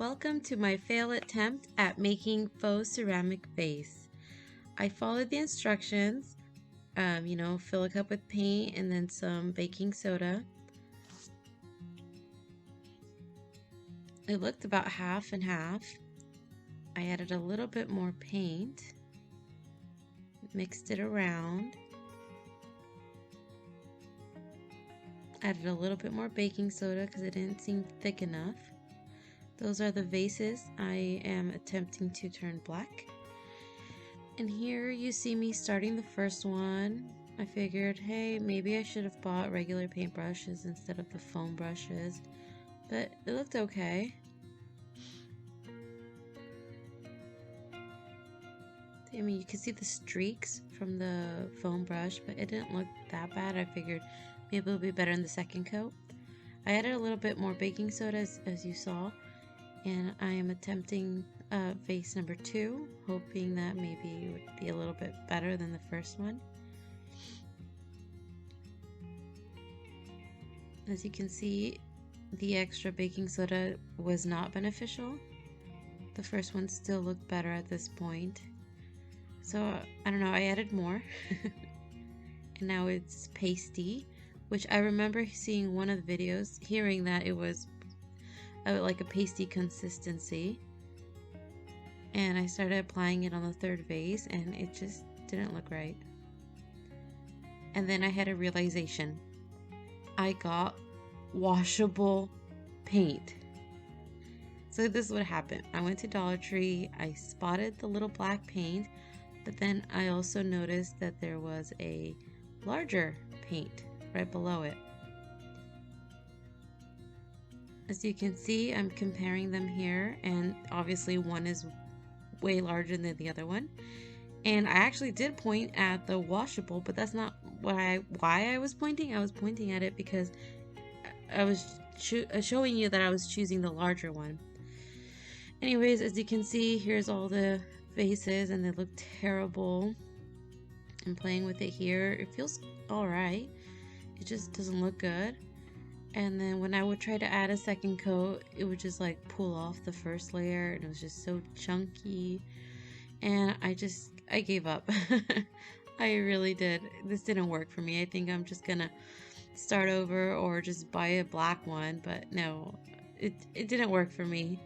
Welcome to my fail attempt at making faux ceramic vase. I followed the instructions, fill a cup with paint and then some baking soda. It looked about half and half. I added a little bit more paint, mixed it around, added a little bit more baking soda because it didn't seem thick enough. Those are the vases I am attempting to turn black. And here you see me starting the first one. I figured, hey, maybe I should have bought regular paintbrushes instead of the foam brushes, but it looked okay. I mean, you can see the streaks from the foam brush, but it didn't look that bad. I figured maybe it'll be better in the second coat. I added a little bit more baking soda as you saw, and I am attempting vase number 2, hoping that maybe it would be a little bit better than the first one. As you can see, the extra baking soda was not beneficial. The first one still looked better at this point. So, I don't know, I added more. And now it's pasty, which I remember seeing one of the videos, hearing that it was like a pasty consistency. And I started applying it on the third vase and it just didn't look right. And then I had a realization. I got washable paint. So this is what happened. I went to Dollar Tree, I spotted the little black paint, but then I also noticed that there was a larger paint right below it. As you can see, I'm comparing them here, and obviously one is way larger than the other one. And I actually did point at the washable, but that's not why I was pointing. I was pointing at it because I was showing you that I was choosing the larger one. Anyways, as you can see, here's all the vases and they look terrible. I'm playing with it here. It feels alright. It just doesn't look good. And then when I would try to add a second coat, it would just like pull off the first layer and it was just so chunky. And I gave up. I really did. This didn't work for me. I think I'm just gonna start over or just buy a black one, but no, it didn't work for me.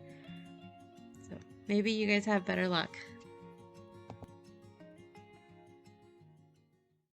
So maybe you guys have better luck.